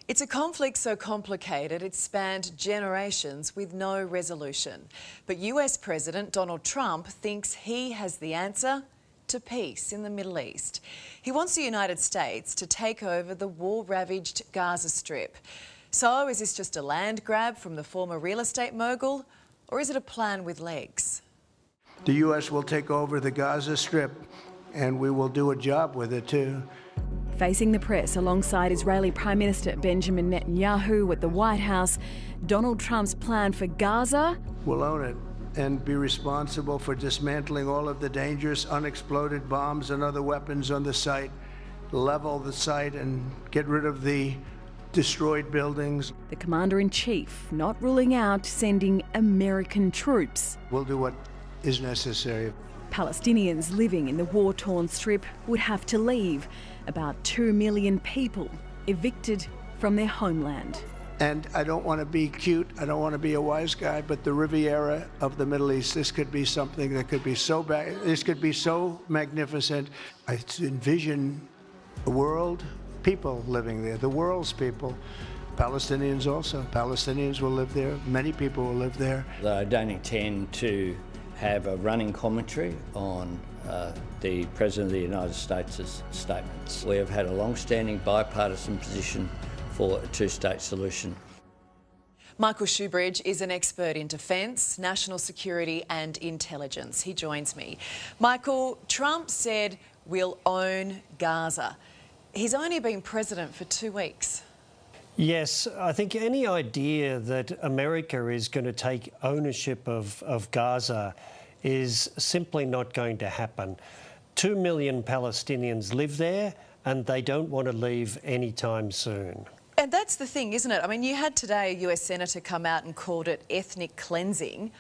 It's a conflict so complicated it spanned generations with no resolution. But US President Donald Trump thinks he has the answer to peace in the Middle East. He wants the United States to take over the war-ravaged Gaza Strip. So is this just a land grab from the former real estate mogul, or is it a plan with legs? The U.S. will take over the Gaza Strip, and we will do a job with it too. Facing the press alongside Israeli Prime Minister Benjamin Netanyahu at the White House, Donald Trump's plan for Gaza? We'll own it and be responsible for dismantling all of the dangerous unexploded bombs and other weapons on the site, level the site and get rid of the destroyed buildings. The Commander-in-Chief not ruling out sending American troops. We'll do what is necessary. Palestinians living in the war-torn Strip would have to leave. About 2 million people evicted from their homeland. And I don't want to be cute, I don't want to be a wise guy, but the Riviera of the Middle East, this could be something that could be so bad, this could be so magnificent. I envision a world, people living there, the world's people. Palestinians also. Palestinians will live there, many people will live there. I don't intend to have a running commentary on the President of the United States' statements. We have had a long-standing bipartisan position for a two-state solution. Michael Shoebridge is an expert in defence, national security and intelligence. He joins me. Michael, Trump said we'll own Gaza. He's only been president for 2 weeks. Yes, I think any idea that America is going to take ownership of Gaza is simply not going to happen. 2 million Palestinians live there and they don't want to leave anytime soon. And that's the thing, isn't it? I mean, you had today a US Senator come out and called it ethnic cleansing.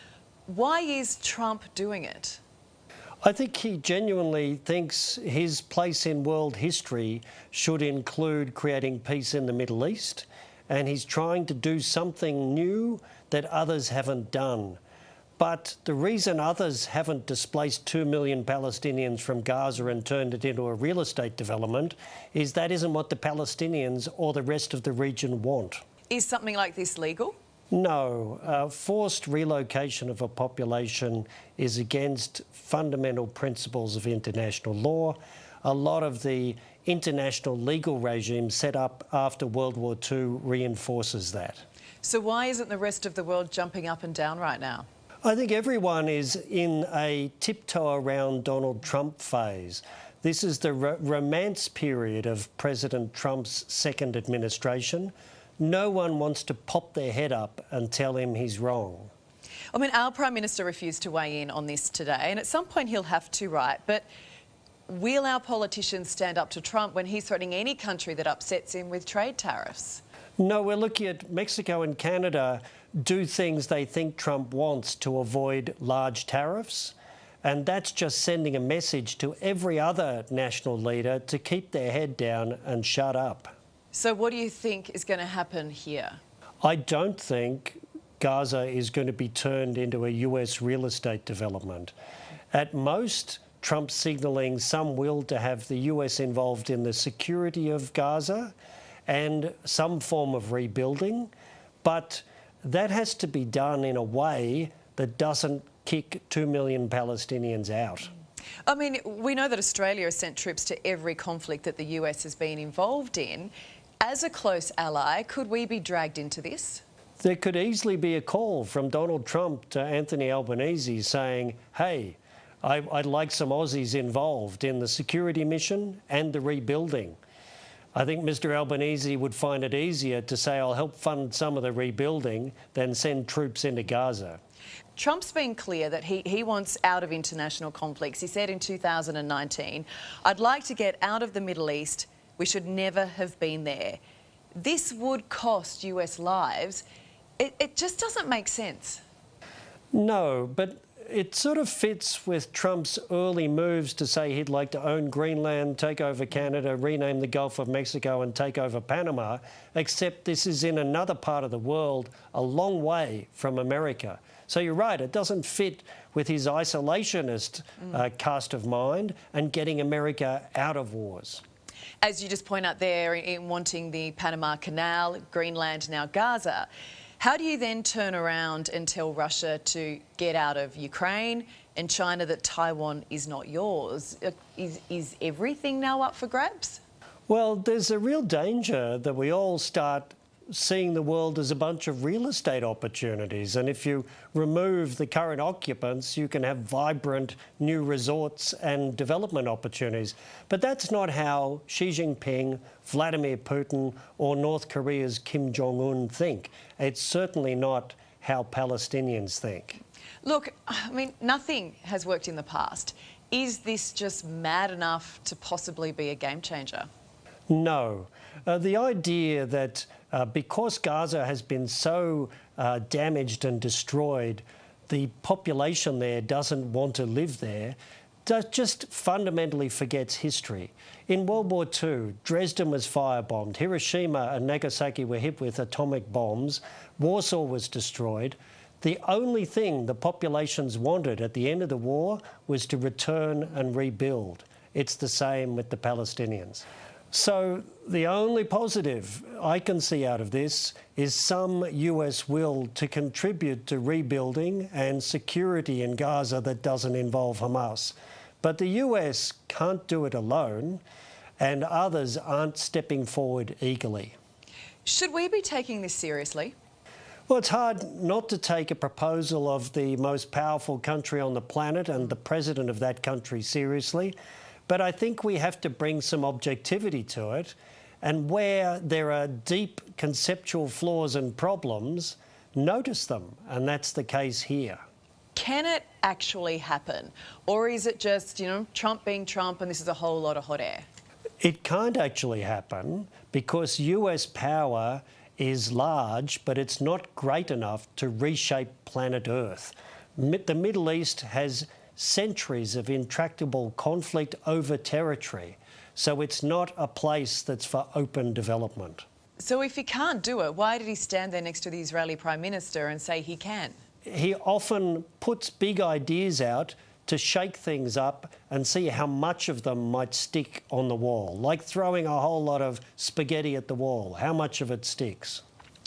Why is Trump doing it? I think he genuinely thinks his place in world history should include creating peace in the Middle East, and he's trying to do something new that others haven't done. But the reason others haven't displaced 2 million Palestinians from Gaza and turned it into a real estate development is that isn't what the Palestinians or the rest of the region want. Is something like this legal? No. Forced relocation of a population is against fundamental principles of international law. A lot of the international legal regime set up after World War II reinforces that. So why isn't the rest of the world jumping up and down right now? I think everyone is in a tiptoe around Donald Trump phase. This is the romance period of President Trump's second administration. No one wants to pop their head up and tell him he's wrong. I mean, our Prime Minister refused to weigh in on this today, and at some point he'll have to, right? But will our politicians stand up to Trump when he's threatening any country that upsets him with trade tariffs? No, we're looking at Mexico and Canada do things they think Trump wants to avoid large tariffs. And that's just sending a message to every other national leader to keep their head down and shut up. So what do you think is going to happen here? I don't think Gaza is going to be turned into a US real estate development. At most, Trump's signalling some will to have the US involved in the security of Gaza and some form of rebuilding, but that has to be done in a way that doesn't kick 2 million Palestinians out. I mean, we know that Australia has sent troops to every conflict that the US has been involved in. As a close ally, could we be dragged into this? There could easily be a call from Donald Trump to Anthony Albanese saying, hey, I'd like some Aussies involved in the security mission and the rebuilding. I think Mr Albanese would find it easier to say, I'll help fund some of the rebuilding than send troops into Gaza. Trump's been clear that he wants out of international conflicts. He said in 2019, I'd like to get out of the Middle East. We should never have been there. This would cost US lives. It just doesn't make sense. No, but it sort of fits with Trump's early moves to say he'd like to own Greenland, take over Canada, rename the Gulf of Mexico and take over Panama, except this is in another part of the world, a long way from America. So you're right, it doesn't fit with his isolationist cast of mind and getting America out of wars. As you just point out there, in wanting the Panama Canal, Greenland, now Gaza, how do you then turn around and tell Russia to get out of Ukraine and China that Taiwan is not yours? Is everything now up for grabs? Well, there's a real danger that we all start seeing the world as a bunch of real estate opportunities. And if you remove the current occupants, you can have vibrant new resorts and development opportunities. But that's not how Xi Jinping, Vladimir Putin, or North Korea's Kim Jong-un think. It's certainly not how Palestinians think. Look, I mean, nothing has worked in the past. Is this just mad enough to possibly be a game changer? No. The idea that because Gaza has been so damaged and destroyed, the population there doesn't want to live there, just fundamentally forgets history. In World War II, Dresden was firebombed, Hiroshima and Nagasaki were hit with atomic bombs, Warsaw was destroyed. The only thing the populations wanted at the end of the war was to return and rebuild. It's the same with the Palestinians. So the only positive I can see out of this is some US will to contribute to rebuilding and security in Gaza that doesn't involve Hamas. But the US can't do it alone, and others aren't stepping forward eagerly. Should we be taking this seriously? Well, it's hard not to take a proposal of the most powerful country on the planet and the president of that country seriously. But I think we have to bring some objectivity to it. And where there are deep conceptual flaws and problems, notice them. And that's the case here. Can it actually happen? Or is it just, Trump being Trump and this is a whole lot of hot air? It can't actually happen because US power is large, but it's not great enough to reshape planet Earth. The Middle East has centuries of intractable conflict over territory. So it's not a place that's for open development. So if he can't do it, why did he stand there next to the Israeli Prime Minister and say he can? He often puts big ideas out to shake things up and see how much of them might stick on the wall, like throwing a whole lot of spaghetti at the wall. How much of it sticks?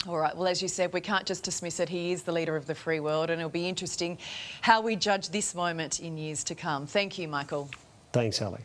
All right, well, as you said, we can't just dismiss it. He is the leader of the free world, and it'll be interesting how we judge this moment in years to come. Thank you, Michael. Thanks, Ali.